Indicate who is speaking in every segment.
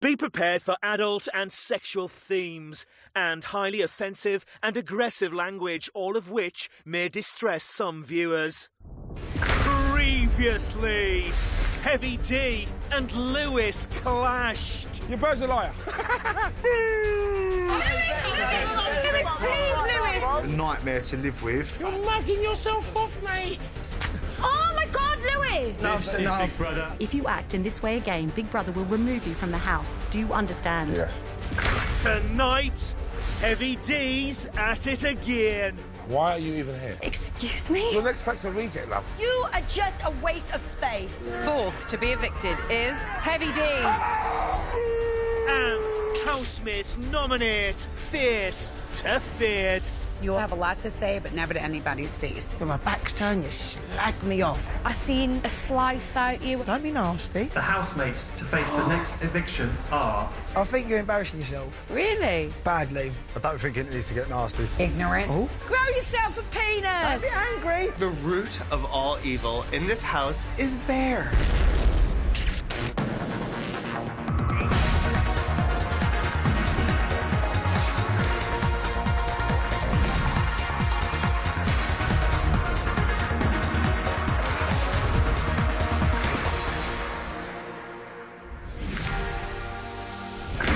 Speaker 1: Be prepared for adult and sexual themes and highly offensive and aggressive language, all of which may distress some viewers. Previously, Heavy D and Lewis clashed.
Speaker 2: Your bird's a liar.
Speaker 3: A nightmare to live with.
Speaker 2: You're mugging yourself off, mate.
Speaker 4: Oh my God, Louis!
Speaker 5: This is Big Brother.
Speaker 6: If you act in this way again, Big Brother will remove you from the house. Do you understand?
Speaker 2: Yes.
Speaker 1: Tonight, Heavy D's at it again.
Speaker 2: Why are you even here?
Speaker 4: Excuse me?
Speaker 2: Your next fact's a reject, love.
Speaker 4: You are just a waste of space.
Speaker 7: Fourth to be evicted is Heavy D.
Speaker 1: And housemates nominate Face to Face.
Speaker 8: You'll have a lot to say, but never to anybody's face.
Speaker 9: When my back's turned, you slag me off.
Speaker 4: I seen a sly side here.
Speaker 9: Don't be nasty.
Speaker 5: The housemates to face the next eviction are...
Speaker 9: I think you're embarrassing yourself.
Speaker 4: Really?
Speaker 9: Badly.
Speaker 3: I don't think it needs to get nasty.
Speaker 8: Ignorant.
Speaker 9: Oh.
Speaker 4: Grow yourself a penis!
Speaker 9: Don't be angry.
Speaker 10: The root of all evil in this house is bear.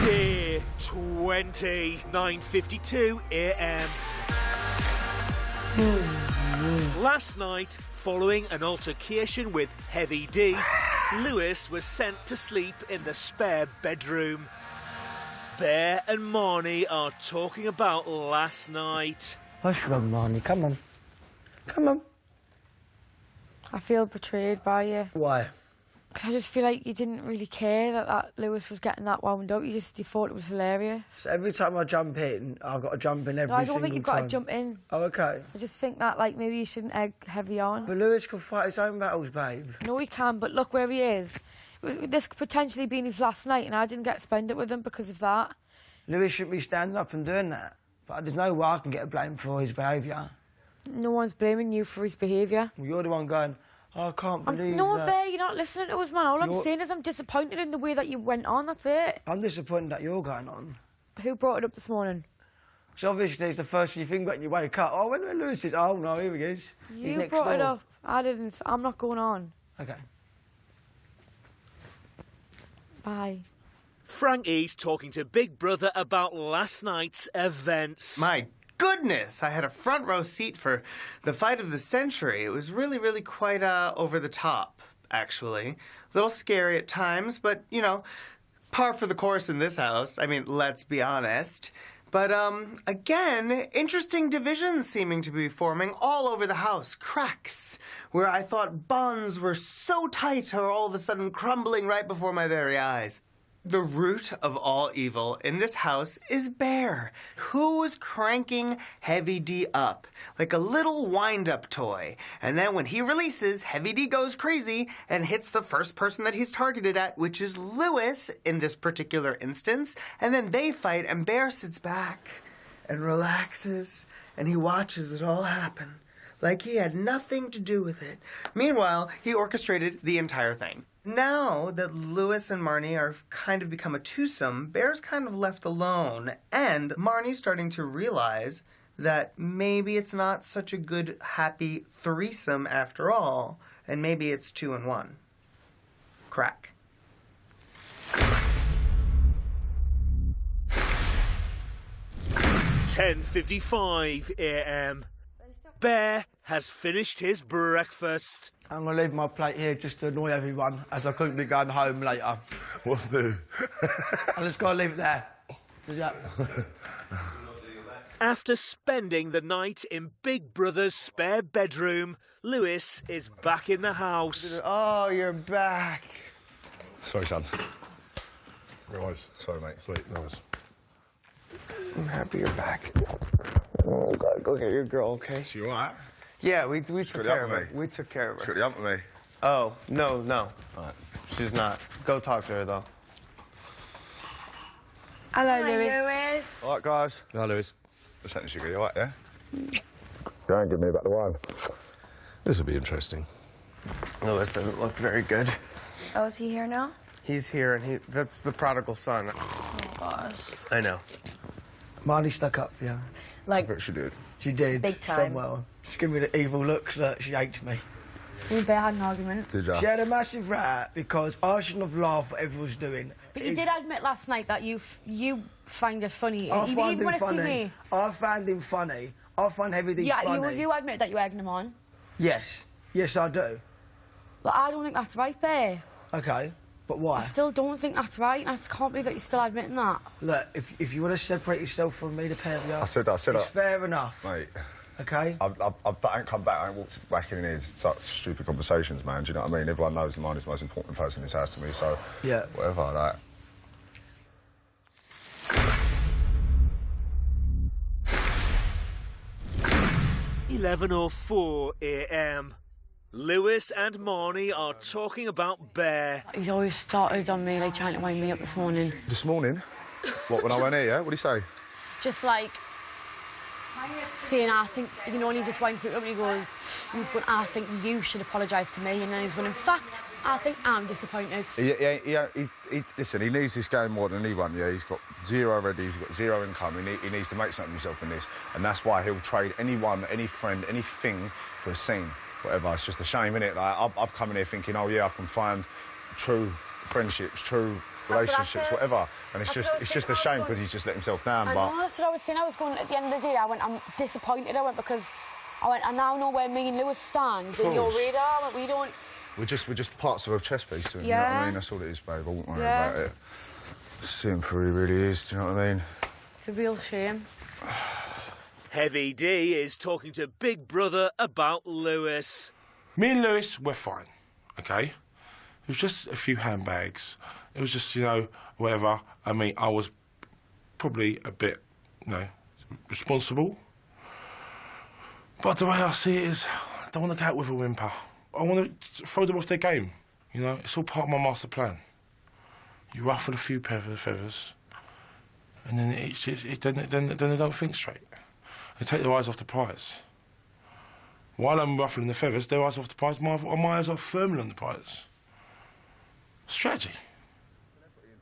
Speaker 1: Day 20, 9:52 a.m. Last night, following an altercation with Heavy D, Lewis was sent to sleep in the spare bedroom. Bear and Marnie are talking about last night.
Speaker 9: What's wrong, Marnie? Come on. Come on.
Speaker 11: I feel betrayed by you.
Speaker 9: Why?
Speaker 11: Because I just feel like you didn't really care that Lewis was getting that wound up. You thought it was hilarious.
Speaker 9: So every time I jump in, I've got to jump in every single time.
Speaker 11: No, I don't think you've got to jump in.
Speaker 9: Oh, OK.
Speaker 11: I just think that, like, maybe you shouldn't egg Heavy on.
Speaker 9: But Lewis can fight his own battles, babe.
Speaker 11: No, he can, but look where he is. This could potentially be his last night, and I didn't get to spend it with him because of that.
Speaker 9: Lewis shouldn't be standing up and doing that. But there's no way I can get blamed for his behaviour.
Speaker 11: No one's blaming you for his behaviour.
Speaker 9: Well, you're the one going, oh, I can't believe
Speaker 11: No,
Speaker 9: that.
Speaker 11: Bear, you're not listening to us, man. All I'm saying is I'm disappointed in the way that you went on, that's it.
Speaker 9: I'm disappointed that you're going on.
Speaker 11: Who brought it up this morning?
Speaker 9: So obviously it's the first thing you think about when you wake up. Oh, when Lewis is, oh no, here he is.
Speaker 11: You brought it up. I didn't. I'm not going on.
Speaker 9: OK.
Speaker 11: Bye.
Speaker 1: Frankie's talking to Big Brother about last night's events.
Speaker 10: My goodness, I had a front row seat for the fight of the century. It was really quite over the top, actually. A little scary at times, but, you know, par for the course in this house. I mean, let's be honest. But, again, interesting divisions seeming to be forming all over the house. Cracks, where I thought bonds were so tight are all of a sudden crumbling right before my very eyes. The root of all evil in this house is Bear, who was cranking Heavy D up like a little wind-up toy. And then when he releases, Heavy D goes crazy and hits the first person that he's targeted at, which is Lewis in this particular instance. And then they fight, and Bear sits back and relaxes, and he watches it all happen like he had nothing to do with it. Meanwhile, he orchestrated the entire thing. Now that Lewis and Marnie are kind of become a twosome, Bear's kind of left alone, and Marnie's starting to realize that maybe it's not such a good, happy threesome after all, and maybe it's 2 in 1. Crack.
Speaker 1: $10:55 a.m. Bear has finished his breakfast.
Speaker 9: I'm going to leave my plate here just to annoy everyone, as I couldn't be going home later.
Speaker 2: What's new?
Speaker 9: I just got to leave it there.
Speaker 1: After spending the night in Big Brother's spare bedroom, Lewis is back in the house.
Speaker 10: Oh, you're back.
Speaker 2: Sorry, son. Nice. Sorry, mate. Sweet. Nice.
Speaker 10: I'm happy you're back. Oh, God, go get your girl, okay?
Speaker 2: She all right?
Speaker 10: Yeah, we took care of her. We took care of her.
Speaker 2: She's got the hump with me.
Speaker 10: Oh, no.
Speaker 2: All right.
Speaker 10: She's not. Go talk to her, though.
Speaker 11: Hello, Lewis.
Speaker 2: All right, guys. Hello, Lewis. What's happening, sugar? You all right, yeah? Go and give me back the wine. This will be interesting.
Speaker 10: Lewis doesn't look very good.
Speaker 11: Oh, is he here now?
Speaker 10: He's here, and that's the prodigal son.
Speaker 11: Oh, gosh.
Speaker 10: I know.
Speaker 9: Marnie stuck up for you.
Speaker 8: Like,
Speaker 2: But she did.
Speaker 9: She did.
Speaker 8: Big
Speaker 9: She's done
Speaker 8: time.
Speaker 9: well. She gave me the evil look that she hates me.
Speaker 11: We had an argument.
Speaker 2: Did ya?
Speaker 9: She had a massive rat because I shouldn't have laughed what everyone was doing.
Speaker 11: But you did admit last night that you find it funny.
Speaker 9: I
Speaker 11: even
Speaker 9: find him
Speaker 11: when I see
Speaker 9: funny.
Speaker 11: me.
Speaker 9: I found him funny. I find Heavy D funny.
Speaker 11: Yeah, you admit that you egging him on.
Speaker 9: Yes. Yes, I do.
Speaker 11: But I don't think that's right, Bear.
Speaker 9: Okay, but
Speaker 11: I
Speaker 9: why?
Speaker 11: still don't think that's right, and I just can't believe that you're still admitting that.
Speaker 9: Look, if you want to separate yourself from me, the pair of you,
Speaker 2: I said
Speaker 9: it's fair enough.
Speaker 2: Mate.
Speaker 9: Okay?
Speaker 2: I ain't come back, I ain't walked back in here. It's such stupid conversations, man. Do you know what I mean? Everyone knows that mine is the most important person in this house to me, so...
Speaker 9: Yeah.
Speaker 2: Whatever, like...
Speaker 1: 11:04 a.m. Lewis and Marnie are talking about Bear.
Speaker 11: He's always started on me, like trying to wind me up this morning.
Speaker 2: This morning? What, when I went here, yeah? What'd he say?
Speaker 11: Just like saying, I think, you know, and he just winds me up and he's going, I think you should apologise to me. And then he's going, in fact, I think I'm disappointed.
Speaker 2: Listen, he needs this game more than anyone, yeah? He's got zero already, he's got zero income, he needs to make something of himself in this, and that's why he'll trade anyone, any friend, anything for a scene, whatever. It's just a shame, innit? Like, I've come in here thinking, oh, yeah, I can find true friendships, true relationships, whatever, and it's just a shame because he's just let himself down,
Speaker 11: I know, that's what I was saying. I was going, at the end of the day, I'm disappointed. because I now know where me and Lewis stand in your radar. Like, we don't...
Speaker 2: We're just parts of a chess piece, you know what I mean? That's all it is, babe. I won't worry about it. See him for who he really is, do you know what I mean?
Speaker 11: It's a real shame.
Speaker 1: Heavy D is talking to Big Brother about Lewis.
Speaker 12: Me and Lewis, we're fine, OK? It was just a few handbags. It was just, you know, whatever. I mean, I was probably a bit, you know, responsible. But the way I see it is, I don't want to go out with a whimper. I want to throw them off their game, you know? It's all part of my master plan. You ruffle a few feathers, and then then they don't think straight. They take their eyes off the prize. While I'm ruffling the feathers, their eyes off the prize, my eyes are firmly on the prize. Strategy.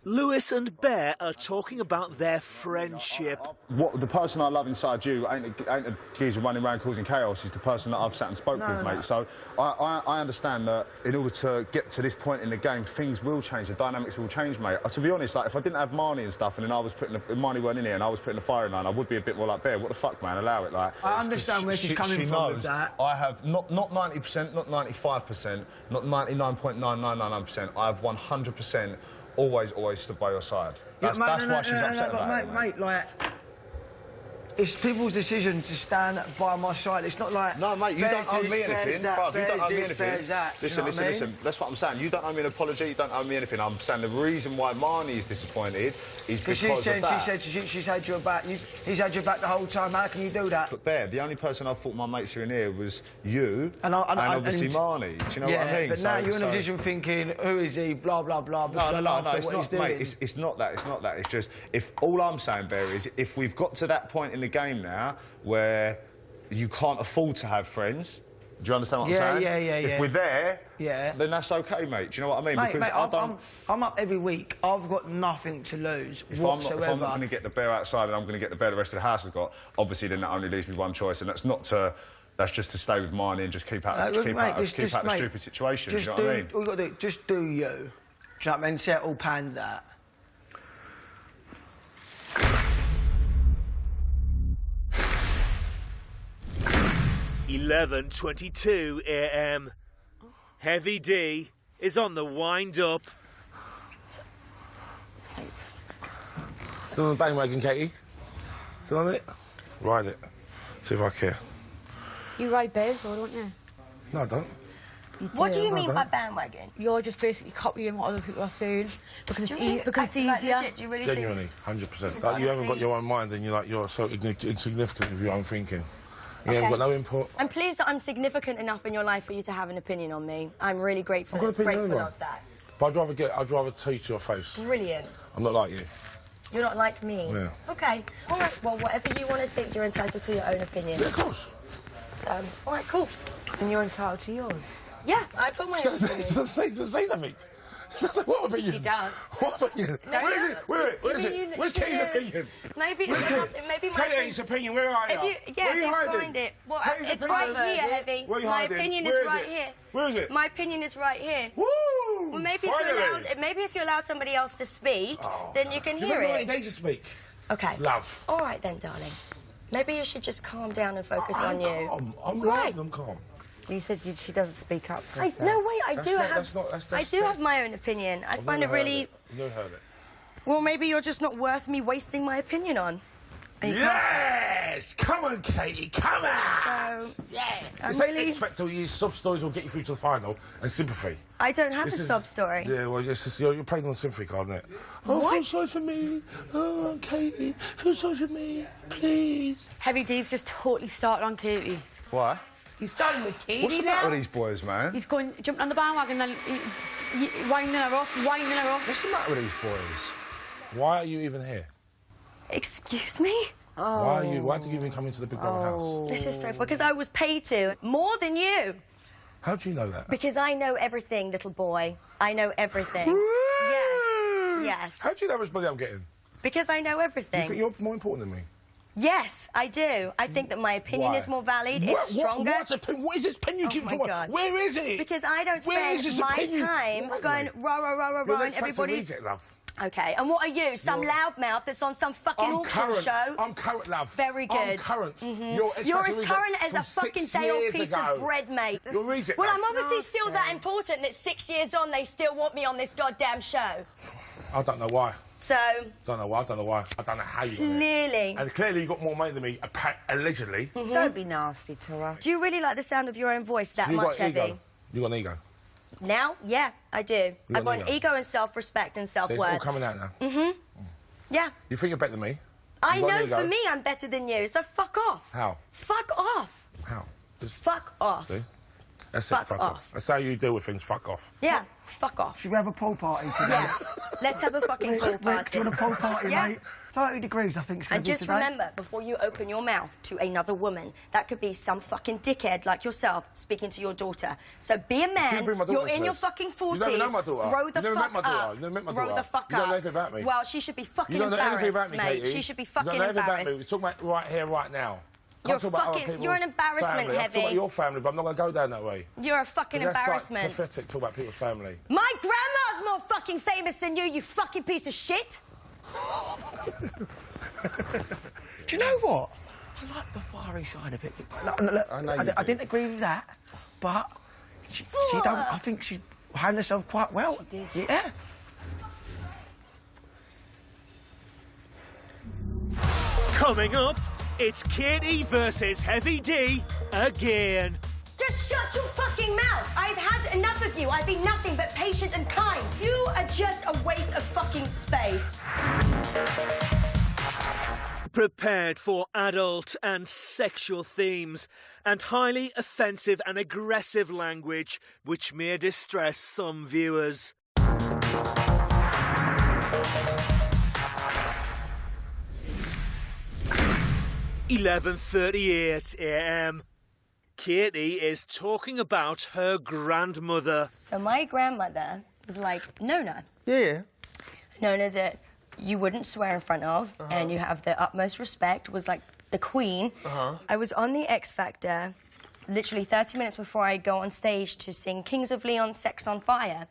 Speaker 1: Lewis and Bear are talking about their friendship.
Speaker 2: What the person I love inside you ain't a geezer running around causing chaos. He's the person that I've sat and spoke with, mate. So I understand that in order to get to this point in the game, things will change, the dynamics will change, mate. To be honest, like if I didn't have Marnie and stuff, and then I was if Marnie weren't in here and I was putting the firing line, I would be a bit more like Bear. What the fuck, man? Allow it, like.
Speaker 9: I understand where she's coming from with that.
Speaker 2: I have not 90%, not 95%, not 99.9999%. I have 100%. Always stood by your side. That's why she's upset about it,
Speaker 9: mate, like... It's people's decision to stand by my side. It's not like...
Speaker 2: No, mate, you don't owe me anything. Bruv, you don't owe me anything. Listen. That's what I'm saying. You don't owe me an apology. You don't owe me anything. I'm saying the reason why Marnie is disappointed is because of that.
Speaker 9: She's had your back. He's had your back the whole time. How can you do that?
Speaker 2: But Bear, the only person I thought my mates were in here was you and obviously Marnie. Do you know what I mean?
Speaker 9: But now you're in a position thinking, who is he? Blah blah blah.
Speaker 2: No. It's not, mate. It's not that. It's not that. It's just if all I'm saying, Bear, is if we've got to that point in the game now where you can't afford to have friends. Do you understand what I'm saying?
Speaker 9: Yeah.
Speaker 2: If we're there, then that's okay, mate. Do you know what I mean?
Speaker 9: Mate, I'm up every week. I've got nothing to lose whatsoever.
Speaker 2: If I'm not going to get the Bear outside and I'm going to get the Bear the rest of the house has got, obviously then that only leaves me one choice, and that's just to stay with Marnie and just keep out the stupid situation. Do you know what I mean?
Speaker 9: All you got to do, just do you. Do you know what I mean? See how it all pans out.
Speaker 1: 11:22 a.m. Heavy D is on the wind-up.
Speaker 12: Still on the bandwagon, Katie? Still on it? Ride it. See if I care.
Speaker 11: You ride Bears, or don't you?
Speaker 12: No, I don't.
Speaker 8: What do you mean by bandwagon?
Speaker 11: You're just basically copying what other people are saying because it's easier.
Speaker 8: Legit, do you really
Speaker 12: Genuinely, 100%. Like, you haven't got your own mind and you're so insignificant of your own thinking. You haven't got no input.
Speaker 8: I'm pleased that I'm significant enough in your life for you to have an opinion on me. I'm really grateful of that.
Speaker 12: But I'd rather tell you to your face.
Speaker 8: Brilliant.
Speaker 12: I'm not like you.
Speaker 8: You're not like me?
Speaker 12: Yeah.
Speaker 8: OK. All right, well, whatever you want to think, you're entitled to your own opinion.
Speaker 12: Yeah, of course.
Speaker 8: All right, cool.
Speaker 11: And you're entitled to yours?
Speaker 8: Yeah, I've got my own opinion.
Speaker 12: Doesn't say nothing. What opinion?
Speaker 11: She does.
Speaker 12: What opinion? Where is it? Where is it? Where's Katie's opinion?
Speaker 8: Maybe my
Speaker 12: Katie's opinion, where are you?
Speaker 8: if you find it. Well, it's right here, Heavy.
Speaker 12: Where are you
Speaker 8: My
Speaker 12: hiding?
Speaker 8: opinion
Speaker 12: Where
Speaker 8: is
Speaker 12: is
Speaker 8: right
Speaker 12: it?
Speaker 8: here.
Speaker 12: Where is it?
Speaker 8: My opinion is right here.
Speaker 12: Woo!
Speaker 8: Well, maybe if you allow somebody else to speak, then you can hear
Speaker 12: You've got
Speaker 8: it.
Speaker 12: 90 days to speak.
Speaker 8: Okay.
Speaker 12: Love.
Speaker 8: All right then, darling. Maybe you should just calm down and focus on you.
Speaker 12: Calm. I'm
Speaker 8: Right.
Speaker 12: laughing, I'm calm.
Speaker 11: You said she doesn't speak up for herself.
Speaker 8: No, wait, I do
Speaker 12: That's
Speaker 8: have my own opinion. I find it really...
Speaker 12: I've never heard it.
Speaker 8: Well, maybe you're just not worth me wasting my opinion on.
Speaker 12: Yes! Come on, Katie, come on!
Speaker 8: So,
Speaker 12: yeah!
Speaker 8: I'm
Speaker 12: This ain't
Speaker 8: really...
Speaker 12: X Factor, your sub stories will get you through to the final, and sympathy.
Speaker 8: I don't have
Speaker 12: This
Speaker 8: a
Speaker 12: is-
Speaker 8: sob story.
Speaker 12: Yeah, well, it's just, you're playing on the sympathy card, isn't it? Oh, feel sorry for me. Oh, Katie, feel sorry for me, please.
Speaker 11: Heavy D's just totally started on Katie.
Speaker 2: Why?
Speaker 9: He's starting with Katie
Speaker 2: What's the
Speaker 9: now.
Speaker 2: matter with these boys, man?
Speaker 11: He's going, jumping on the bandwagon and winding her up.
Speaker 2: What's the matter with these boys?
Speaker 12: Why are you even here?
Speaker 8: Excuse me?
Speaker 12: Why did you even come into the Big Brother house?
Speaker 8: This is so funny. Because I was paid to. More than you.
Speaker 12: How do you know that?
Speaker 8: Because I know everything, little boy. I know everything. Yes.
Speaker 12: How do you know how much money I'm getting?
Speaker 8: Because I know everything.
Speaker 12: You think you're more important than me?
Speaker 8: Yes, I do. I think that my opinion
Speaker 12: Why?
Speaker 8: is more valid. It's stronger.
Speaker 12: What is this pen you keep
Speaker 8: my God.
Speaker 12: Where is it?
Speaker 8: Because I don't
Speaker 12: Where is
Speaker 8: spend
Speaker 12: this
Speaker 8: my
Speaker 12: opinion?
Speaker 8: time
Speaker 12: Right,
Speaker 8: going
Speaker 12: mate.
Speaker 8: rah, rah, rah, rah,
Speaker 12: Your
Speaker 8: rah, and
Speaker 12: next fancy
Speaker 8: everybody's...
Speaker 12: reject, love.
Speaker 8: OK, and what are you? Some loudmouth that's on some fucking
Speaker 12: I'm
Speaker 8: auction
Speaker 12: current.
Speaker 8: show?
Speaker 12: I'm current, love.
Speaker 8: Very good.
Speaker 12: I'm current.
Speaker 8: You're as
Speaker 12: X-Factor
Speaker 8: current as a
Speaker 12: from
Speaker 8: fucking
Speaker 12: 6
Speaker 8: day-old
Speaker 12: years
Speaker 8: piece
Speaker 12: ago.
Speaker 8: of bread, mate.
Speaker 12: You're reject,
Speaker 8: Well,
Speaker 12: love.
Speaker 8: I'm obviously still that important that 6 years on they still want me on this goddamn show.
Speaker 12: I don't know why.
Speaker 8: So...
Speaker 12: Don't know why. I don't know why. I don't know how you got it.
Speaker 8: Clearly.
Speaker 12: And clearly you got more money than me, allegedly.
Speaker 11: Don't be nasty to her.
Speaker 8: Do you really like the sound of your own voice that
Speaker 12: So you
Speaker 8: much,
Speaker 12: got
Speaker 8: Heavy?
Speaker 12: ego. You got an ego.
Speaker 8: Now? Yeah, I do. I've got an ego and self-respect and
Speaker 12: So it's all
Speaker 8: self-worth.
Speaker 12: coming out now.
Speaker 8: Yeah.
Speaker 12: You think you're better than me?
Speaker 8: I
Speaker 12: You got an
Speaker 8: know
Speaker 12: ego.
Speaker 8: for me I'm better than you, so fuck off.
Speaker 12: How?
Speaker 8: Fuck off.
Speaker 12: How? Just
Speaker 8: Fuck off.
Speaker 12: see? That's
Speaker 8: Fuck
Speaker 12: it. Fuck
Speaker 8: off.
Speaker 12: off. That's how you deal with things. Fuck off.
Speaker 8: Yeah, fuck off.
Speaker 9: Should we have a pool party today?
Speaker 8: Yes. Let's have a fucking pool
Speaker 9: Rick,
Speaker 8: party.
Speaker 9: do you want a pool party,
Speaker 8: Yeah.
Speaker 9: mate? 30 degrees, I think it's going
Speaker 8: And
Speaker 9: to be
Speaker 8: just
Speaker 9: today.
Speaker 8: remember, before you open your mouth to another woman, that could be some fucking dickhead like yourself speaking to your daughter. So be a man.
Speaker 12: bring my
Speaker 8: You're
Speaker 12: daughter
Speaker 8: in your
Speaker 12: first.
Speaker 8: fucking 40s.
Speaker 12: You never know my daughter.
Speaker 8: Grow the
Speaker 12: You never
Speaker 8: fuck
Speaker 12: met my daughter.
Speaker 8: up.
Speaker 12: You never met my
Speaker 8: Grow
Speaker 12: daughter.
Speaker 8: the fuck
Speaker 12: You don't
Speaker 8: up.
Speaker 12: know anything about me.
Speaker 8: Well, she should be fucking
Speaker 12: You don't know anything about
Speaker 8: embarrassed,
Speaker 12: me,
Speaker 8: mate.
Speaker 12: Katie.
Speaker 8: She should be
Speaker 12: You
Speaker 8: fucking
Speaker 12: don't know anything about me.
Speaker 8: embarrassed.
Speaker 12: We're talking about right here, right now.
Speaker 8: You're
Speaker 12: Can't talk about other
Speaker 8: fucking-
Speaker 12: people's
Speaker 8: you're an embarrassment,
Speaker 12: family. I'm
Speaker 8: Heavy.
Speaker 12: talking about your family, but I'm not going to go down that way.
Speaker 8: You're a fucking
Speaker 12: 'Cause that's,
Speaker 8: embarrassment.
Speaker 12: Like, pathetic. Talk about people's family.
Speaker 8: My grandma's more fucking famous than you fucking piece of shit.
Speaker 9: Do you know what? I like the fiery side of it. Look,
Speaker 2: I know you
Speaker 9: I
Speaker 2: do.
Speaker 9: didn't agree with that, but she don't. I think she handled herself quite well. She did. Yeah.
Speaker 1: Coming up, it's Katie versus Heavy D again.
Speaker 8: Just shut your fucking mouth. I've had enough of you. I've been nothing but patient and kind. You are just a waste of fucking space.
Speaker 1: Prepared for adult and sexual themes and highly offensive and aggressive language which may distress some viewers. 11:38 a.m. Katie is talking about her grandmother.
Speaker 8: So my grandmother was like, Nona.
Speaker 10: Yeah.
Speaker 8: Nona that you wouldn't swear in front of and you have the utmost respect, was like the queen. I was on the X Factor literally 30 minutes before I go on stage to sing Kings of Leon, Sex on Fire.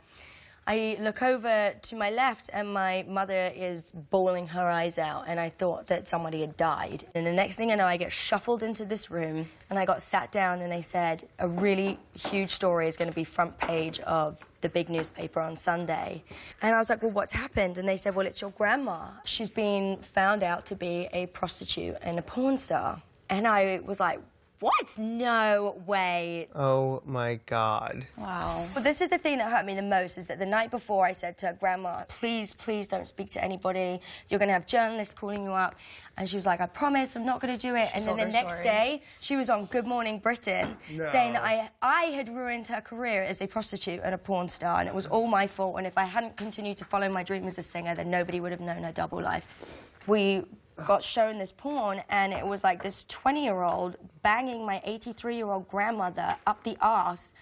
Speaker 8: I look over to my left and my mother is bawling her eyes out and I thought that somebody had died. And the next thing I know, I get shuffled into this room and I got sat down and they said, a really huge story is going to be front page of the big newspaper on Sunday. And I was like, well, what's happened? And they said, well, it's your grandma. She's been found out to be a prostitute and a porn star. And I was like, what? No way.
Speaker 10: Oh, my God.
Speaker 8: Wow. But this is the thing that hurt me the most, is that the night before I said to her, Grandma, please, please don't speak to anybody. You're going to have journalists calling you up. And she was like, I promise, I'm not going to do it. And then the next day, she was on Good Morning Britain saying that I had ruined her career as a prostitute and a porn star, and it was all my fault. And if I hadn't continued to follow my dream as a singer, then nobody would have known her double life. We got shown this porn, and it was like this 20-year-old banging my 83-year-old grandmother up the arse.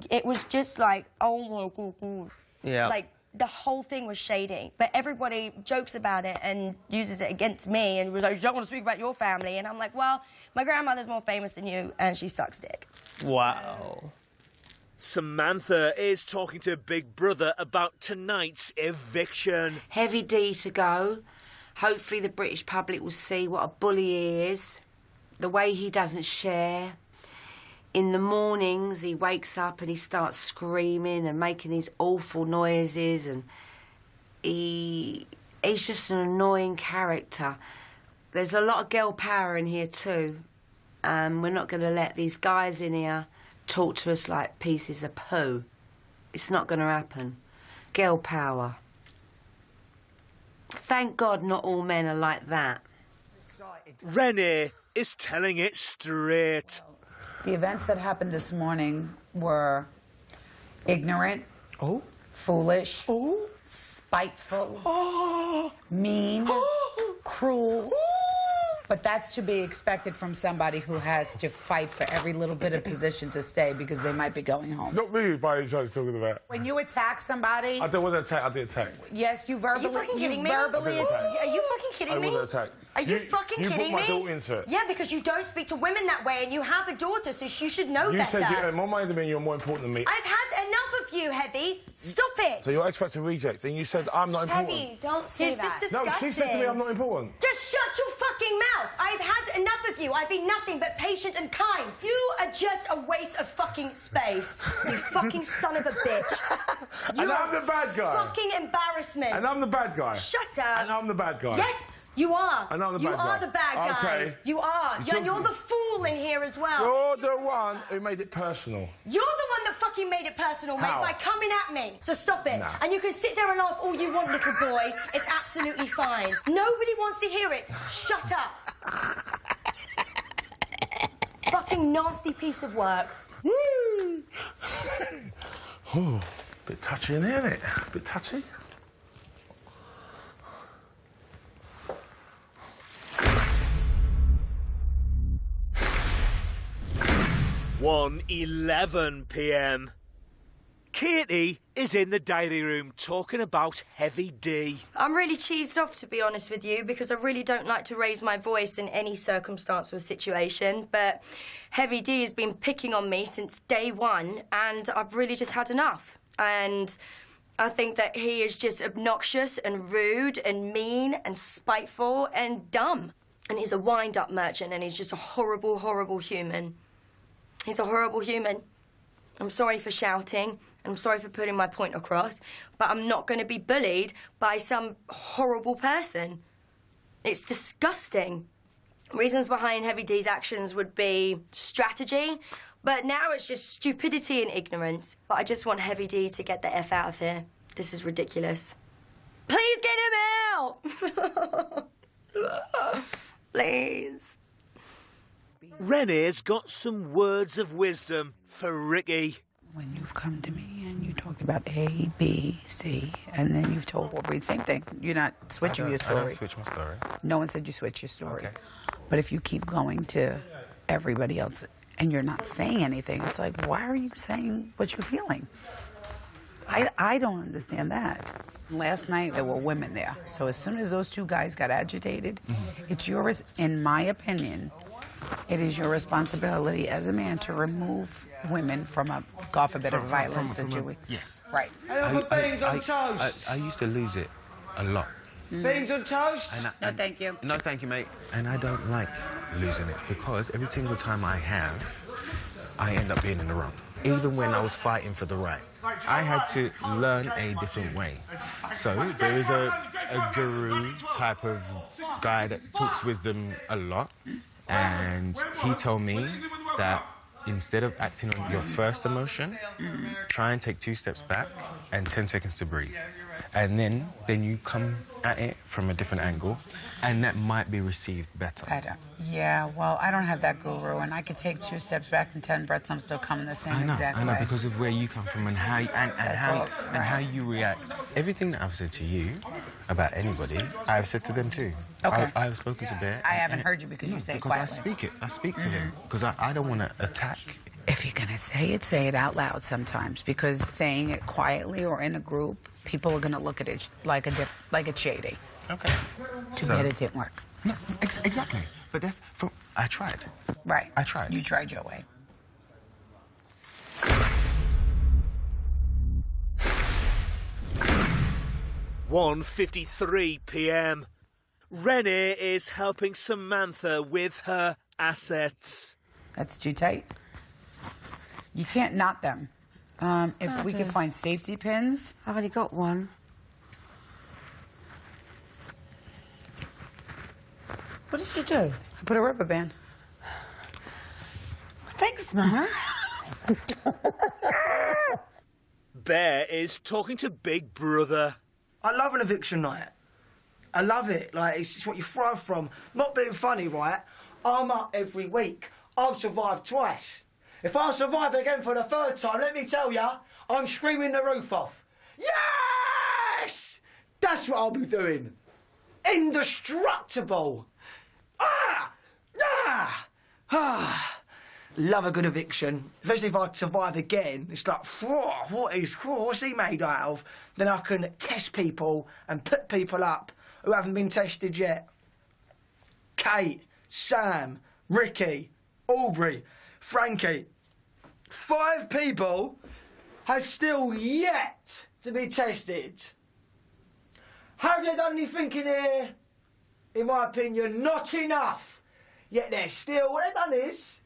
Speaker 8: It was just like, oh my God.
Speaker 10: Yeah.
Speaker 8: Like, the whole thing was shady. But everybody jokes about it and uses it against me and was like, you don't want to speak about your family. And I'm like, well, my grandmother's more famous than you and she sucks dick.
Speaker 10: Wow.
Speaker 1: Samantha is talking to Big Brother about tonight's eviction.
Speaker 13: Heavy D to go. Hopefully the British public will see what a bully he is. The way he doesn't share. In the mornings, he wakes up and he starts screaming and making these awful noises, and he's just an annoying character. There's a lot of girl power in here too. We're not going to let these guys in here talk to us like pieces of poo. It's not going to happen. Girl power. Thank God not all men are like that.
Speaker 1: Renee is telling it straight.
Speaker 14: The events that happened this morning were ignorant, foolish, spiteful, mean, cruel. But that's to be expected from somebody who has to fight for every little bit of position to stay because they might be going home.
Speaker 12: Not me, by any chance, talking about.
Speaker 14: When you attack somebody...
Speaker 12: I wasn't attack, I did attack.
Speaker 14: Yes, you verbally...
Speaker 8: Are you fucking kidding me?
Speaker 14: Are
Speaker 8: you fucking kidding me?
Speaker 12: I wasn't attacked.
Speaker 8: Are you fucking kidding me?
Speaker 12: You brought my daughter into it.
Speaker 8: Yeah, because you don't speak to women that way and you have a daughter, so you should know better.
Speaker 12: You said you're more money than me, you're more important than me.
Speaker 8: I've had enough of you, Heavy. Stop it.
Speaker 12: So you're X Factor reject, and you said I'm not important.
Speaker 8: Heavy, don't say that.
Speaker 12: No, she said to me I'm not important.
Speaker 8: Just shut your fucking mouth. I've had enough of you. I've been nothing but patient and kind. You are just a waste of fucking space. You fucking son of a bitch.
Speaker 12: And I'm the bad guy.
Speaker 8: Fucking embarrassment.
Speaker 12: And I'm the bad guy.
Speaker 8: Shut up.
Speaker 12: And I'm the bad guy.
Speaker 8: Yes, you are.
Speaker 12: And I'm the
Speaker 8: you
Speaker 12: bad guy.
Speaker 8: You are the bad guy.
Speaker 12: Okay.
Speaker 8: You are. You're the fool in here as well.
Speaker 12: You're the one who made it personal.
Speaker 8: You're the one that fucking made it personal, mate,
Speaker 12: How?
Speaker 8: by coming at me. So stop it.
Speaker 12: Nah.
Speaker 8: And you can sit there and laugh all you want, little boy. It's absolutely fine. Nobody wants to hear it. Shut up. Fucking nasty piece of work.
Speaker 12: Woo! Ooh, bit touchy in here, isn't it? Bit touchy.
Speaker 1: One 11 p.m. Katie is in the diary room talking about Heavy D.
Speaker 8: I'm really cheesed off, to be honest with you, because I really don't like to raise my voice in any circumstance or situation, but Heavy D has been picking on me since day one, and I've really just had enough. And I think that he is just obnoxious and rude and mean and spiteful and dumb. And he's a wind-up merchant, and he's just a horrible, horrible human. He's a horrible human. I'm sorry for shouting. I'm sorry for putting my point across, but I'm not going to be bullied by some horrible person. It's disgusting. Reasons behind Heavy D's actions would be strategy, but now it's just stupidity and ignorance. But I just want Heavy D to get the F out of here. This is ridiculous. Please get him out! Please.
Speaker 1: Renee's got some words of wisdom for Ricky.
Speaker 14: When you've come to me and you talked about A, B, C, and then you've told Aubrey the same thing. You're not switching your story.
Speaker 2: I don't switch my story.
Speaker 14: No one said you switch your story.
Speaker 2: Okay.
Speaker 14: But if you keep going to everybody else and you're not saying anything, it's like, why are you saying what you're feeling? I don't understand that. Last night, there were women there. So as soon as those two guys got agitated, it's yours, in my opinion, it is your responsibility as a man to remove women from a, God forbid, a violent situation.
Speaker 15: Yes.
Speaker 14: Right.
Speaker 9: Beans on toast.
Speaker 15: I used to lose it a lot.
Speaker 9: Beans on toast?
Speaker 14: No, thank you.
Speaker 15: No, thank you, mate. And I don't like losing it because every single time I have, I end up being in the wrong. Even when I was fighting for the right. I had to learn a different way. So there is a guru type of guy that talks wisdom a lot. And he told me that instead of acting on your first emotion, try and take 2 steps back and 10 seconds to breathe. And then you come at it from a different angle, and that might be received better.
Speaker 14: Yeah, well, I don't have that guru, and I could take 2 steps back and 10 breaths, I'm still coming the same exact way.
Speaker 15: I know, because of where you come from and how you react. Everything that I've said to you about anybody, I've said to them too.
Speaker 14: Okay.
Speaker 15: I've spoken to Bear.
Speaker 14: I haven't heard you because you say
Speaker 15: because
Speaker 14: quietly.
Speaker 15: I speak to them, because I don't want to attack
Speaker 14: If you're going to say it out loud sometimes, because saying it quietly or in a group, people are going to look at it like it's shady.
Speaker 15: Okay.
Speaker 14: Too bad it didn't work.
Speaker 15: No, exactly. But that's I tried.
Speaker 14: Right.
Speaker 15: I tried.
Speaker 14: You tried your way.
Speaker 1: (1:53 p.m). Renee is helping Samantha with her assets.
Speaker 14: That's too tight. You can't knot them. If we could find safety pins.
Speaker 13: I've already got one. What did you do?
Speaker 14: I put a rubber band.
Speaker 13: Thanks, Mama.
Speaker 1: Bear is talking to Big Brother.
Speaker 9: I love an eviction night. I love it. Like, it's what you thrive from. Not being funny, right? I'm up every week. I've survived twice. If I survive again for the third time, let me tell ya, I'm screaming the roof off. Yes! That's what I'll be doing. Indestructible. Love a good eviction, especially if I survive again. It's like, what's he made out of? Then I can test people and put people up who haven't been tested yet. Kate, Sam, Ricky, Aubrey, Frankie. 5 people have still yet to be tested. Have they done anything in here? In my opinion, not enough. Yet they're still, what they've done is,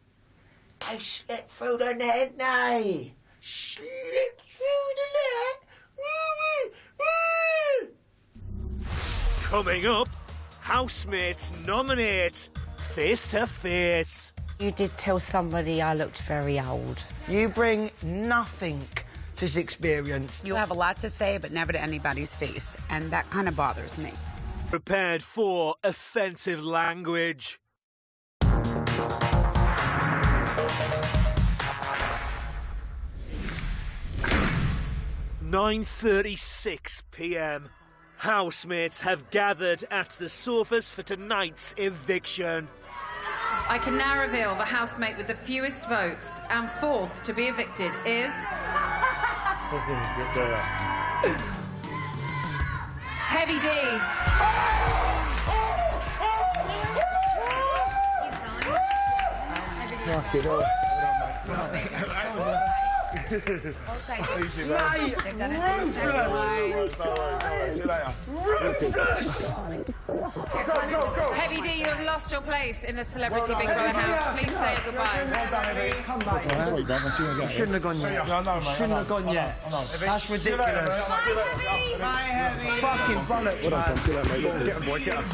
Speaker 9: they've slipped through the net, nay. Slipped through the net. Woo, woo, woo.
Speaker 1: Coming up, housemates nominate Face to Face.
Speaker 13: You did tell somebody I looked very old.
Speaker 9: You bring nothing to this experience.
Speaker 14: You have a lot to say, but never to anybody's face, and that kind of bothers me.
Speaker 1: Prepared for offensive language. 9:36 p.m. Housemates have gathered at the sofas for tonight's eviction.
Speaker 7: I can now reveal the housemate with the fewest votes, and fourth to be evicted is... Heavy D.
Speaker 9: Fuck it all.
Speaker 7: Heavy D, you have lost your place in the Celebrity Big Brother house. Please say your goodbyes.
Speaker 9: Come back. You shouldn't have gone yet. Shouldn't have gone yet. That's ridiculous. Fucking bollocks, man.
Speaker 2: Get him, boy, get him.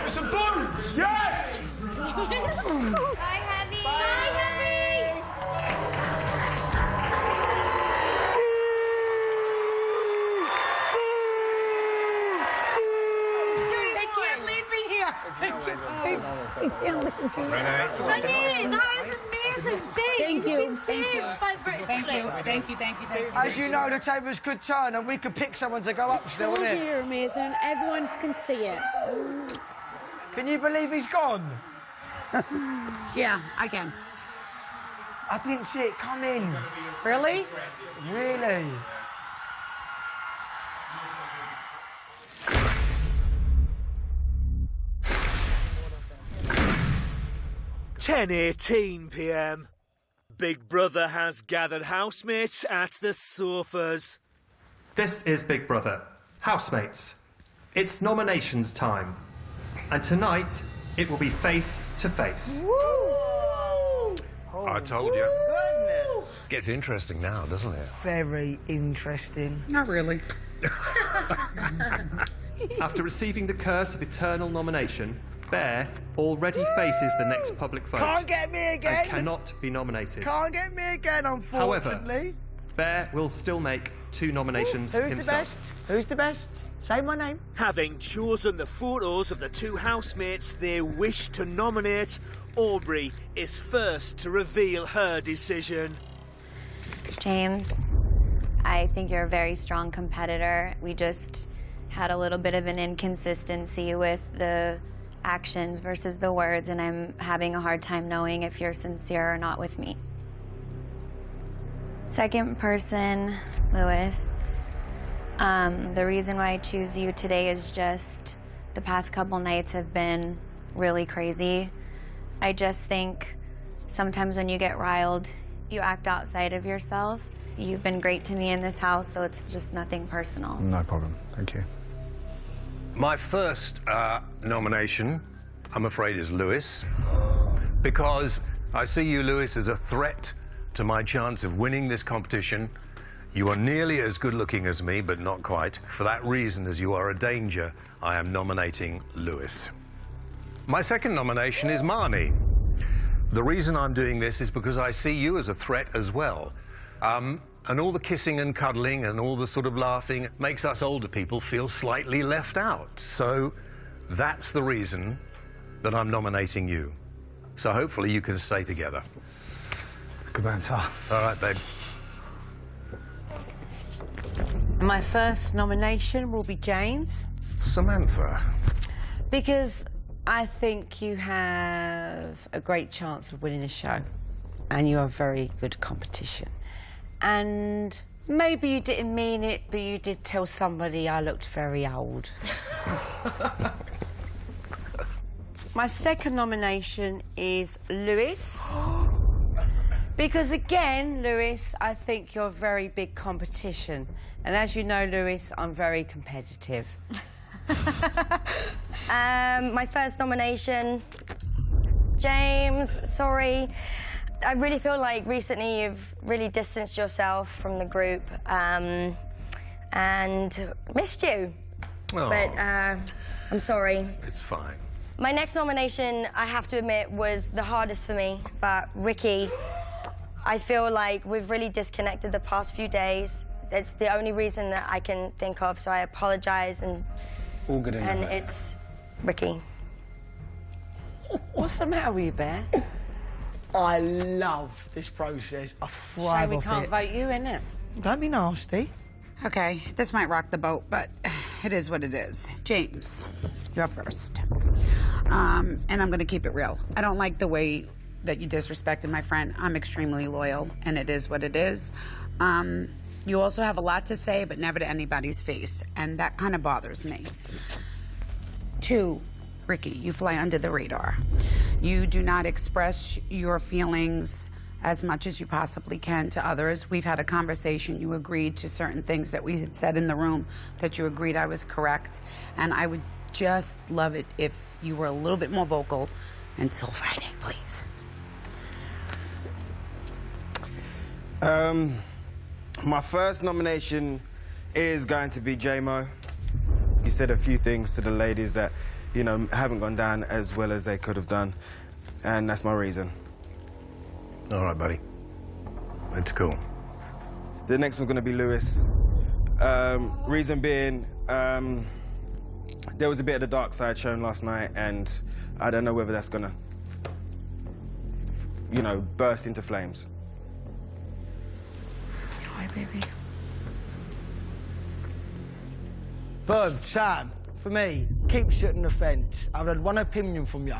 Speaker 9: Some bones! Yes!
Speaker 4: Bye, Heavy. Bye, Heavy.
Speaker 11: That was amazing. Thank you. Thank you.
Speaker 9: As you know, the tables could turn and we could pick someone to go up still, isn't it?
Speaker 11: You're amazing. Everyone can see it.
Speaker 9: Can you believe he's gone?
Speaker 14: Yeah, I can.
Speaker 9: I didn't see it come in.
Speaker 14: Really?
Speaker 9: Really?
Speaker 1: (10:18 p.m). Big Brother has gathered housemates at the sofas.
Speaker 5: This is Big Brother. Housemates. It's nominations time. And tonight, it will be face to face.
Speaker 15: I told you. Gets interesting now, doesn't it?
Speaker 9: Very interesting.
Speaker 14: Not really.
Speaker 5: After receiving the curse of eternal nomination, Bear already faces the next public vote.
Speaker 9: Can't get me again.
Speaker 5: And cannot be nominated.
Speaker 9: Can't get me again, unfortunately.
Speaker 5: However, Bear will still make 2 nominations
Speaker 9: Who's
Speaker 5: himself.
Speaker 9: the best? Who's the best? Say my name.
Speaker 1: Having chosen the photos of the 2 housemates they wish to nominate, Aubrey is first to reveal her decision.
Speaker 16: James, I think you're a very strong competitor. We just had a little bit of an inconsistency with the actions versus the words, and I'm having a hard time knowing if you're sincere or not with me. Second person, Lewis. The reason why I choose you today is just the past couple nights have been really crazy. I just think sometimes when you get riled, you act outside of yourself. You've been great to me in this house, so it's just nothing personal.
Speaker 3: No problem. Thank you.
Speaker 17: My first nomination, I'm afraid, is Lewis, because I see you, Lewis, as a threat to my chance of winning this competition. You are nearly as good-looking as me, but not quite. For that reason, as you are a danger, I am nominating Lewis. My second nomination is Marnie. The reason I'm doing this is because I see you as a threat as well. And all the kissing and cuddling and all the sort of laughing makes us older people feel slightly left out. So that's the reason that I'm nominating you. So hopefully you can stay together.
Speaker 3: Good answer.
Speaker 17: All right, babe.
Speaker 13: My first nomination will be James.
Speaker 17: Samantha.
Speaker 13: Because I think you have a great chance of winning the show. And you are very good competition. And maybe you didn't mean it, but you did tell somebody I looked very old. My second nomination is Lewis. Because again, Lewis, I think you're a very big competition. And as you know, Lewis, I'm very competitive.
Speaker 8: My first nomination, James, sorry. I really feel like recently you've really distanced yourself from the group and missed you.
Speaker 17: Oh.
Speaker 8: But I'm sorry.
Speaker 17: It's fine.
Speaker 8: My next nomination, I have to admit, was the hardest for me. But Ricky, I feel like we've really disconnected the past few days. It's the only reason that I can think of, so I apologise and...
Speaker 3: All good
Speaker 8: And it's Ricky.
Speaker 13: What's the matter with you, Bear?
Speaker 9: I love this process. I thrive
Speaker 13: Shame we
Speaker 9: off
Speaker 13: can't
Speaker 9: it.
Speaker 13: vote you, innit?
Speaker 9: Don't be nasty.
Speaker 14: Okay, this might rock the boat, but it is what it is. James, you're first. And I'm gonna keep it real. I don't like the way that you disrespected my friend. I'm extremely loyal, and it is what it is. You also have a lot to say, but never to anybody's face, and that kind of bothers me. 2, Ricky, you fly under the radar. You do not express your feelings as much as you possibly can to others. We've had a conversation. You agreed to certain things that we had said in the room, that you agreed I was correct, and I would just love it if you were a little bit more vocal until Friday, please.
Speaker 15: My first nomination is going to be J-Mo. He said a few things to the ladies that, you know, haven't gone down as well as they could have done, and that's my reason.
Speaker 17: All right, buddy. It's cool.
Speaker 15: The next one's going to be Lewis. Reason being, there was a bit of the dark side shown last night, and I don't know whether that's going to, you know, burst into flames.
Speaker 13: Hi, baby.
Speaker 9: Boom, Sam, for me, keep sitting the fence. I've had one opinion from you,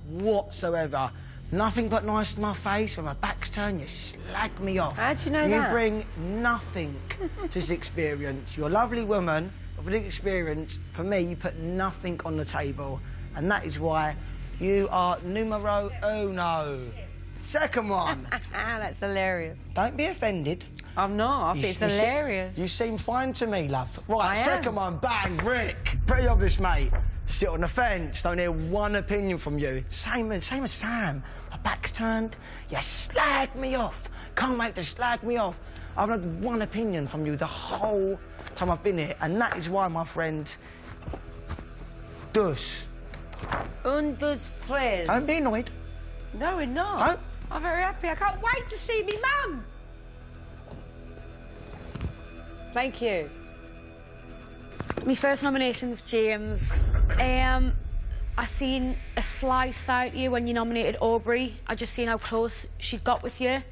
Speaker 9: whatsoever. Nothing but nice to my face, when my back's turned, you slag me off.
Speaker 13: How'd you know that?
Speaker 9: You bring nothing to this experience. You're a lovely woman with an experience. For me, you put nothing on the table, and that is why you are numero uno. Second one.
Speaker 13: That's hilarious.
Speaker 9: Don't be offended.
Speaker 13: I'm not. I think it's hilarious.
Speaker 9: You seem fine to me, love. Right,
Speaker 13: I am.
Speaker 9: second one, bang, Rick. Pretty obvious, mate. Sit on the fence, don't hear one opinion from you. Same as Sam. My back's turned, you slag me off. Can't wait to slag me off. I've had one opinion from you the whole time I've been here, and that is why, my friend, dos.
Speaker 13: Un, dos, tres.
Speaker 9: Don't be annoyed.
Speaker 13: No, we're not.
Speaker 9: No.
Speaker 13: I'm very happy. I can't wait to see me mum. Thank you.
Speaker 11: My first nomination's James. I seen a sly side to you when you nominated Aubrey. I just seen how close she got with you,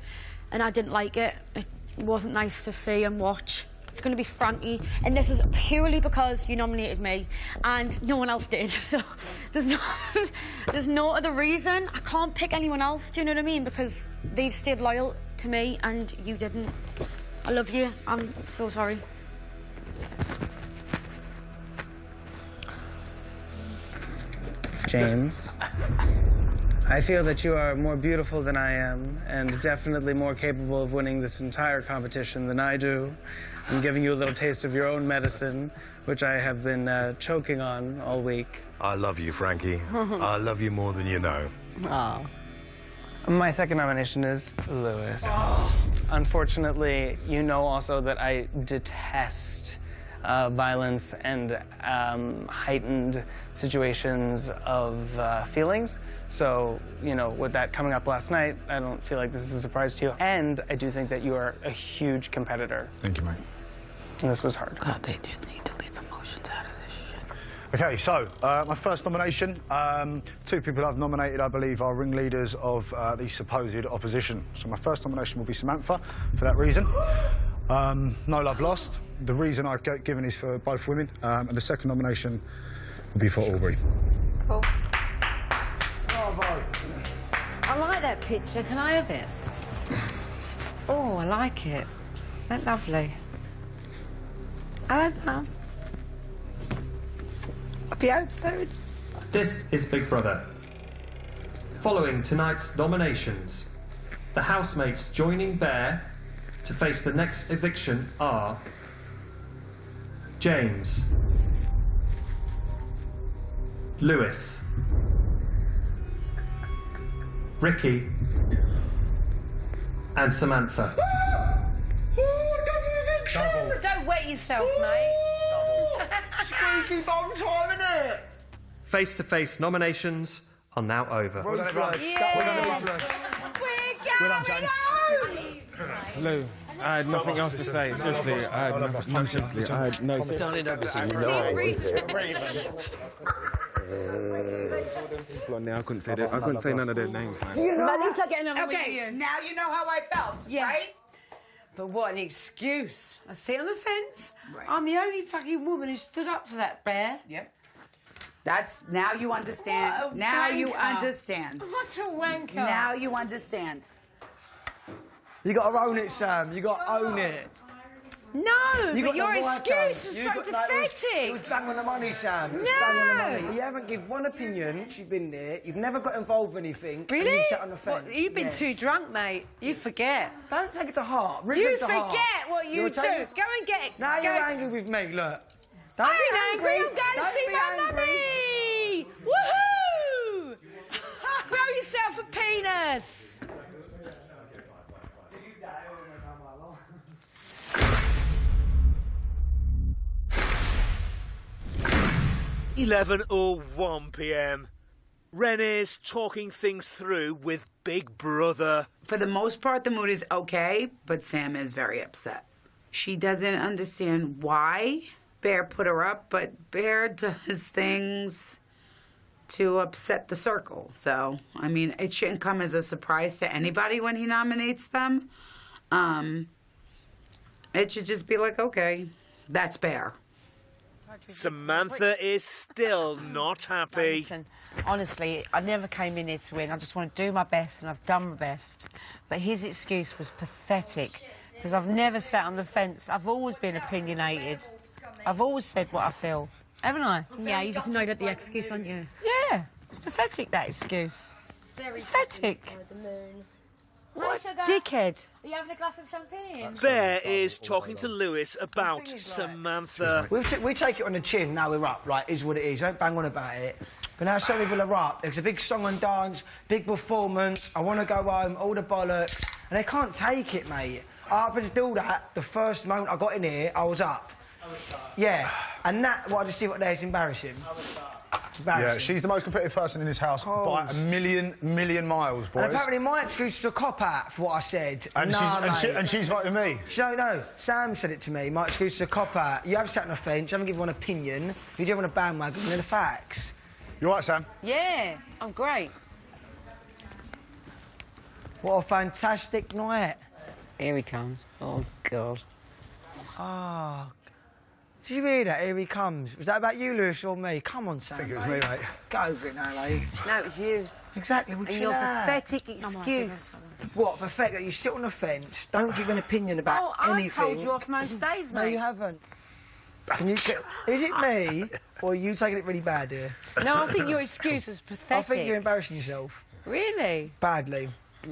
Speaker 11: and I didn't like it. It wasn't nice to see and watch. It's going to be frantic, and this is purely because you nominated me, and no one else did. So there's no other reason. I can't pick anyone else. Do you know what I mean? Because they've stayed loyal to me, and you didn't. I love you. I'm so sorry.
Speaker 18: James, I feel that you are more beautiful than I am, and definitely more capable of winning this entire competition than I do. I'm giving you a little taste of your own medicine, which I have been choking on all week.
Speaker 17: I love you, Frankie. I love you more than you know.
Speaker 18: Oh. My second nomination is Lewis. Unfortunately, you know also that I detest violence and heightened situations of feelings. So, you know, with that coming up last night, I don't feel like this is a surprise to you. And I do think that you are a huge competitor.
Speaker 2: Thank you, mate.
Speaker 18: And this was hard.
Speaker 14: God, they just need to leave emotions out of this shit.
Speaker 2: Okay, so my first nomination, two people I've nominated, I believe, are ringleaders of the supposed opposition. So my first nomination will be Samantha, for that reason. No love lost. The reason I've given is for both women, and the second nomination will be for Aubrey.
Speaker 13: Cool.
Speaker 9: Bravo.
Speaker 13: I like that picture. Can I have it? Oh, I like it. That's lovely. Hello, Mum. Happy episode.
Speaker 5: This is Big Brother. Following tonight's nominations, the housemates joining Bear to face the next eviction are James, Lewis, Ricky, and Samantha.
Speaker 13: Don't wet yourself, mate.
Speaker 9: Squeaky bum time, innit?
Speaker 5: Face-to-face nominations are now over.
Speaker 9: Ruthless.
Speaker 13: Yes.
Speaker 9: Well done, James.
Speaker 19: Lou, I had nothing else to say. Seriously, I had no seriously. I had no.
Speaker 15: Darling, don't listen, you know I always do.
Speaker 19: I couldn't say that. I couldn't say none of their names, man.
Speaker 13: At least I get another with
Speaker 20: Okay,
Speaker 13: you.
Speaker 20: now you know how I felt,
Speaker 13: Yeah.
Speaker 20: right?
Speaker 13: But what an excuse. I sit on the fence.
Speaker 20: Right.
Speaker 13: I'm the only fucking woman who stood up to that bear.
Speaker 20: Yep. That's now you understand.
Speaker 13: What a
Speaker 20: Now you
Speaker 13: wanker.
Speaker 20: understand.
Speaker 13: What a wanker.
Speaker 20: Now you understand.
Speaker 9: You got to own it, Sam. You got to own it.
Speaker 13: No, but your excuse was so pathetic.
Speaker 9: It was bang on the money, Sam. It was bang on the money. You haven't given one opinion. She's been there. You've never got involved with anything.
Speaker 13: Really?
Speaker 9: And you sat on the fence.
Speaker 13: What, you've been
Speaker 9: Yes.
Speaker 13: too drunk, mate. You forget.
Speaker 9: Don't take it to heart. Really
Speaker 13: You
Speaker 9: take it to heart.
Speaker 13: forget what you
Speaker 9: You're
Speaker 13: do.
Speaker 9: taking-
Speaker 13: Go and get it.
Speaker 9: Now
Speaker 13: Go.
Speaker 9: you're angry with me, look. Don't
Speaker 13: I'm
Speaker 9: be
Speaker 13: angry. I'm going to
Speaker 9: Don't
Speaker 13: see
Speaker 9: be
Speaker 13: my
Speaker 9: angry.
Speaker 13: mummy. Woohoo! Grow yourself a penis.
Speaker 1: 11:01 p.m. Renee's talking things through with Big Brother.
Speaker 20: For the most part, the mood is okay, but Sam is very upset. She doesn't understand why Bear put her up, but Bear does things to upset the circle. So, I mean, it shouldn't come as a surprise to anybody when he nominates them. It should just be like, okay, that's Bear.
Speaker 1: Samantha is still not happy.
Speaker 7: Listen, honestly, I never came in here to win. I just want to do my best, and I've done my best. But his excuse was pathetic, because I've never sat on the fence. I've always been opinionated. I've always said what I feel, haven't I?
Speaker 11: Yeah, you just annoyed at the excuse, aren't you?
Speaker 7: Yeah, it's pathetic, that excuse. Pathetic. What a dickhead.
Speaker 11: Are you having a glass of champagne?
Speaker 1: Bear is talking to Lewis about Samantha.
Speaker 9: We take it on the chin, now we're up, right, is what it is, don't bang on about it. But now some people are up, there's a big song and dance, big performance, I want to go home, all the bollocks, and they can't take it, mate. After to do that, the first moment I got in here, I was up. Yeah, and that, what I just see what there is embarrassing.
Speaker 2: Yeah, she's the most competitive person in this house by a million miles, boys.
Speaker 9: And apparently my excuse was a cop-out for what I said.
Speaker 2: And she's voting me.
Speaker 9: No, Sam said it to me. My excuse is a cop-out. You have sat on the fence, you haven't given one opinion. If you do want a bandwagon, they're the facts.
Speaker 2: You all right, Sam?
Speaker 7: Yeah, I'm great.
Speaker 9: What a fantastic night.
Speaker 7: Here he comes. Oh, God.
Speaker 9: Oh, Did you hear that? Here he comes. Was that about you, Lewis, or me? Come on, Sam.
Speaker 3: I think it was me, mate.
Speaker 9: Get over it now, lady.
Speaker 7: No, it's you.
Speaker 9: Exactly. Well,
Speaker 7: And
Speaker 9: chill
Speaker 7: your
Speaker 9: out.
Speaker 7: pathetic excuse.
Speaker 9: What, pathetic? You sit on the fence, don't give an opinion about anything.
Speaker 7: I told you off most days, mate.
Speaker 9: No, you haven't. Can you get... Is it me, or are you taking it really bad here?
Speaker 7: No, I think your excuse is pathetic.
Speaker 9: I think you're embarrassing yourself.
Speaker 7: Really?
Speaker 9: Badly.
Speaker 3: I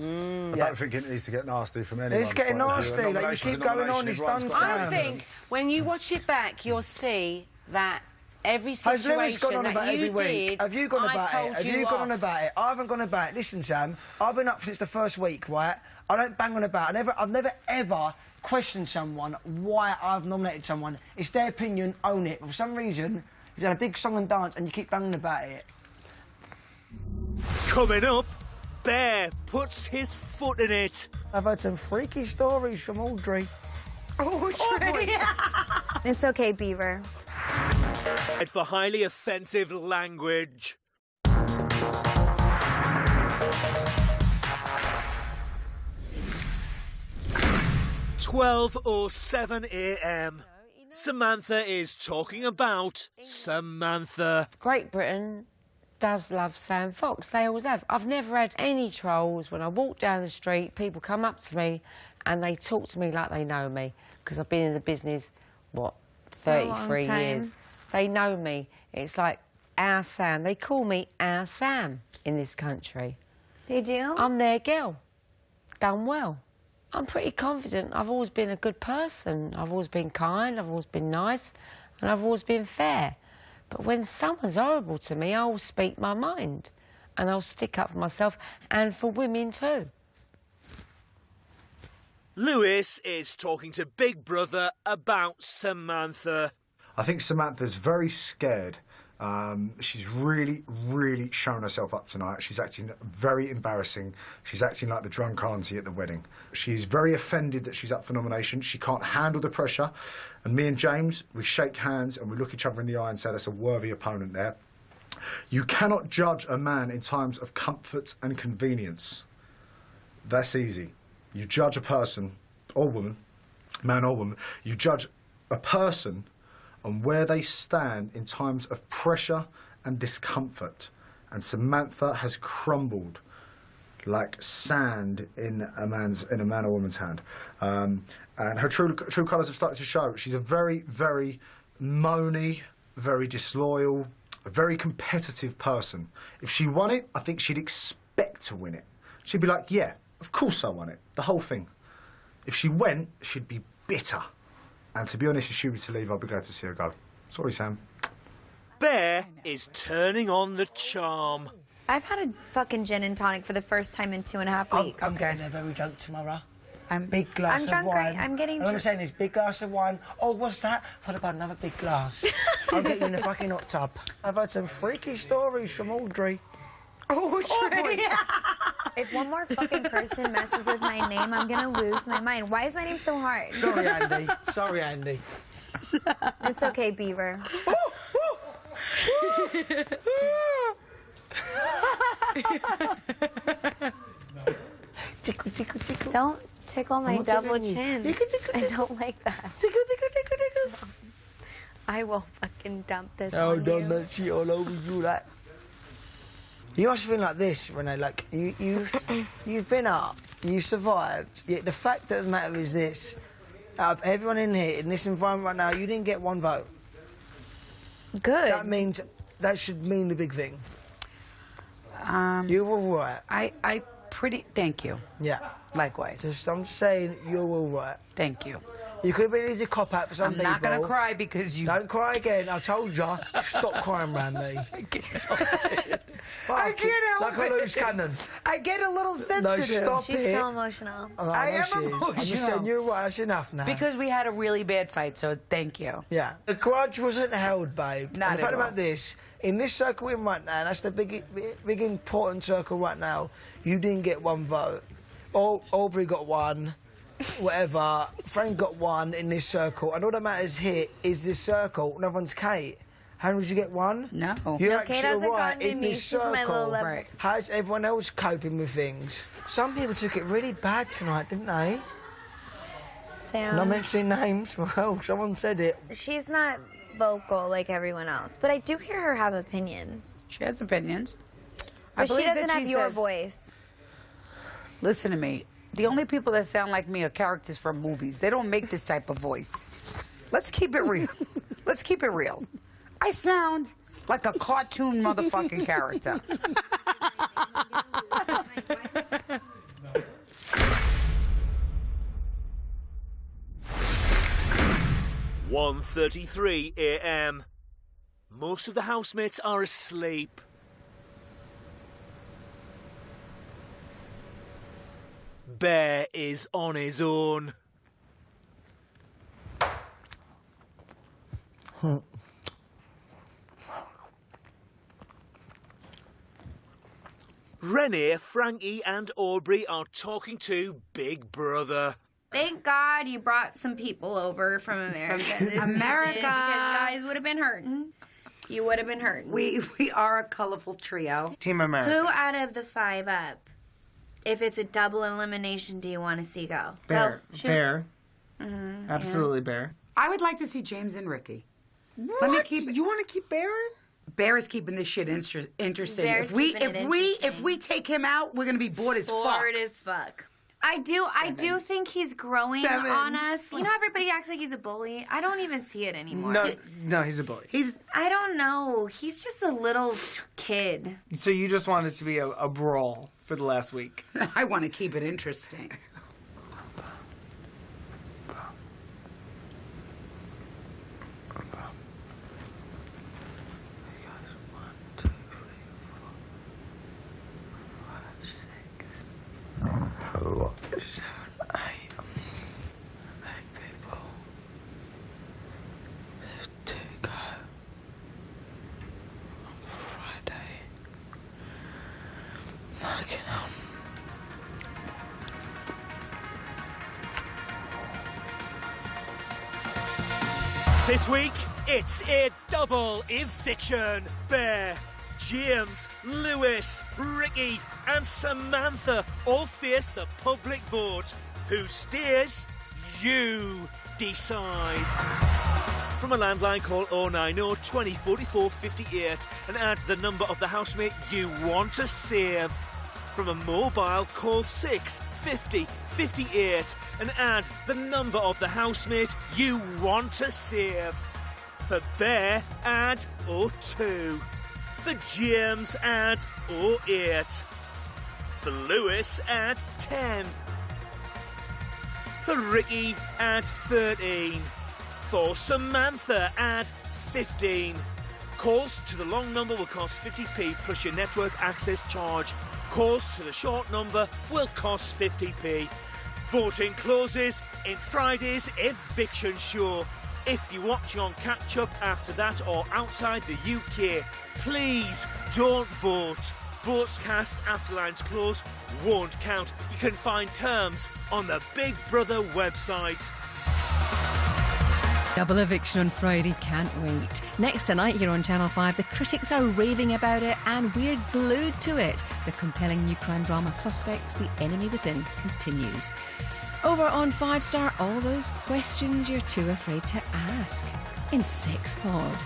Speaker 3: don't think it needs to get nasty from anyone.
Speaker 9: It's getting nasty. Like, you keep going on. It's done, Sam.
Speaker 13: I think when you watch it back, you'll see that every
Speaker 9: Has Lewis
Speaker 13: situation
Speaker 9: gone on about
Speaker 13: that
Speaker 9: it
Speaker 13: you
Speaker 9: every week?
Speaker 13: did,
Speaker 9: Have you gone
Speaker 13: I
Speaker 9: about
Speaker 13: told
Speaker 9: it? Have
Speaker 13: you
Speaker 9: you gone on
Speaker 13: off.
Speaker 9: about it? I haven't gone about it. Listen, Sam, I've been up since the first week, right? I don't bang on about it. I've never, ever questioned someone why I've nominated someone. It's their opinion, own it. But for some reason, you've done a big song and dance and you keep banging about it.
Speaker 1: Coming up, Bear puts his foot in it.
Speaker 9: I've heard some freaky stories from Audrey.
Speaker 16: Audrey! It's okay, Beaver.
Speaker 1: For highly offensive language. 12:07 a.m. Samantha is talking about Samantha.
Speaker 13: Great Britain does love Sam Fox. They always have. I've never had any trolls. When I walk down the street, people come up to me and they talk to me like they know me because I've been in the business, what, 33 years. They know me. It's like our Sam. They call me our Sam in this country.
Speaker 16: They do?
Speaker 13: I'm their girl. Done well. I'm pretty confident. I've always been a good person. I've always been kind, I've always been nice, and I've always been fair. But when someone's horrible to me, I'll speak my mind. And I'll stick up for myself and for women too.
Speaker 1: Lewis is talking to Big Brother about Samantha.
Speaker 2: I think Samantha's very scared. She's really, really shown herself up tonight. She's acting very embarrassing. She's acting like the drunk auntie at the wedding. She's very offended that she's up for nomination. She can't handle the pressure. And me and James, we shake hands and we look each other in the eye and say that's a worthy opponent there. You cannot judge a man in times of comfort and convenience. That's easy. You judge a person, or woman, man or woman, you judge a person on where they stand in times of pressure and discomfort. And Samantha has crumbled like sand in a man or woman's hand. And her true colours have started to show. She's a very, very moany, very disloyal, a very competitive person. If she won it, I think she'd expect to win it. She'd be like, yeah, of course I won it, the whole thing. If she went, she'd be bitter. And to be honest, if she was to leave, I'd be glad to see her go. Sorry, Sam.
Speaker 1: Bear is turning on the charm.
Speaker 16: I've had a fucking gin and tonic for the first time in 2.5 weeks.
Speaker 9: I'm getting there very drunk tomorrow. Big glass
Speaker 16: I'm
Speaker 9: of
Speaker 16: drunk,
Speaker 9: wine.
Speaker 16: right? I'm getting
Speaker 9: All I'm
Speaker 16: drunk.
Speaker 9: saying is big glass of wine. Oh, what's that? Thought about another big glass. I'll get you in the fucking hot tub. I've heard some freaky stories from Audrey.
Speaker 16: Audrey! If one more fucking person messes with my name, I'm gonna lose my mind. Why is my name so hard?
Speaker 9: Sorry, Andy. Sorry, Andy.
Speaker 16: It's okay, Beaver.
Speaker 9: Tickle, tickle, tickle.
Speaker 16: Don't tickle my
Speaker 9: I'm
Speaker 16: double
Speaker 9: tickling you.
Speaker 16: chin.
Speaker 9: Tickle, tickle,
Speaker 16: I
Speaker 9: tickle.
Speaker 16: don't like that.
Speaker 9: Tickle, tickle, tickle, tickle.
Speaker 16: I will fucking dump this
Speaker 9: Oh,
Speaker 16: on
Speaker 9: don't
Speaker 16: you.
Speaker 9: that shit all over you, like. You must have been like this, Renee. Like you've been up, you survived. Yet the fact of the matter is this: out of everyone in here in this environment right now, you didn't get one vote.
Speaker 16: Good.
Speaker 9: That should mean the big thing. You were all right.
Speaker 14: Thank you.
Speaker 9: Yeah.
Speaker 14: Likewise.
Speaker 9: I'm saying you're all right.
Speaker 14: Thank you.
Speaker 9: You could have been easy cop out for some people.
Speaker 14: I'm not going to cry because you...
Speaker 9: Don't cry again. I told you. Stop crying around me.
Speaker 14: I can't help
Speaker 9: like a loose cannon.
Speaker 14: I get a little sensitive.
Speaker 9: No, stop
Speaker 16: She's
Speaker 9: it.
Speaker 16: so emotional.
Speaker 9: Oh,
Speaker 14: I
Speaker 9: know
Speaker 14: am
Speaker 9: she is.
Speaker 14: emotional.
Speaker 9: I'm just saying you're right. That's enough now.
Speaker 14: Because we had a really bad fight, so thank you.
Speaker 9: Yeah. The grudge wasn't held, babe.
Speaker 14: Not
Speaker 9: and the fact
Speaker 14: at all.
Speaker 9: about this, in this circle we're in right now, that's the big important circle right now, you didn't get one vote. Aubrey got one, whatever. Frank got one in this circle. And all that matters here is this circle. No one's Kate. How did you get one?
Speaker 14: No.
Speaker 9: You're
Speaker 16: No,
Speaker 9: actually
Speaker 16: Kate hasn't
Speaker 9: right
Speaker 16: gotten
Speaker 9: in
Speaker 16: me.
Speaker 9: this
Speaker 16: She's my
Speaker 9: circle.
Speaker 16: little love.
Speaker 14: Right.
Speaker 9: How's everyone else coping with things? Some people took it really bad tonight, didn't they?
Speaker 4: Sam.
Speaker 9: Not mentioning names. Well, someone said it.
Speaker 4: She's not vocal like everyone else, but I do hear her have opinions.
Speaker 14: She has opinions.
Speaker 4: But she doesn't have your voice.
Speaker 14: Listen to me. The only people that sound like me are characters from movies. They don't make this type of voice. Let's keep it real. Let's keep it real. I sound like a cartoon motherfucking character.
Speaker 1: 1:33 a.m. Most of the housemates are asleep. Bear is on his own. Renee, Frankie and Aubrey are talking to Big Brother.
Speaker 8: Thank God you brought some people over from America this season, because you guys would have been hurting. You would have been hurting.
Speaker 14: We are a colorful trio.
Speaker 10: Team America.
Speaker 4: Who out of the 5 up, if it's a double elimination, do you want to see go?
Speaker 10: Bear.
Speaker 4: Go. Shoot.
Speaker 10: Bear.
Speaker 4: Mm-hmm.
Speaker 10: Absolutely Bear.
Speaker 14: I would like to see James and Ricky.
Speaker 10: What?
Speaker 14: Let me keep.
Speaker 10: You want to keep Bear?
Speaker 14: Bear is keeping this shit interesting.
Speaker 4: Bear's
Speaker 14: If we take him out, we're gonna be bored as fuck.
Speaker 4: Bored as fuck. I do think he's growing
Speaker 10: 7.
Speaker 4: on us. You know, everybody acts like he's a bully. I don't even see it anymore.
Speaker 10: No, he's a bully.
Speaker 4: I don't know. He's just a little kid.
Speaker 10: So you just want it to be a brawl for the last week?
Speaker 14: I want to keep it interesting.
Speaker 15: Hello. 7, 8 people. There's 2 go on Friday. Fucking hell.
Speaker 1: This week, it's a double eviction. Bear, James, Lewis, Ricky and Samantha all face the public vote. Who stays? You decide. From a landline, call 090 20 44 58 and add the number of the housemate you want to save. From a mobile, call 6 50 58 and add the number of the housemate you want to save. For Bear, add 02. For James, add 08. For Lewis, add 10. For Ricky, add 13. For Samantha, add 15. Calls to the long number will cost 50p plus your network access charge. Calls to the short number will cost 50p. Voting closes in Friday's eviction show. If you're watching on catch-up after that or outside the UK, please don't vote. Votes cast after lines close won't count. You can find terms on the Big Brother website.
Speaker 21: Double eviction on Friday, can't wait. Next tonight here on Channel 5, the critics are raving about it and we're glued to it. The compelling new crime drama Suspects, The Enemy Within continues. Over on 5 Star, all those questions you're too afraid to ask in Sex Pod.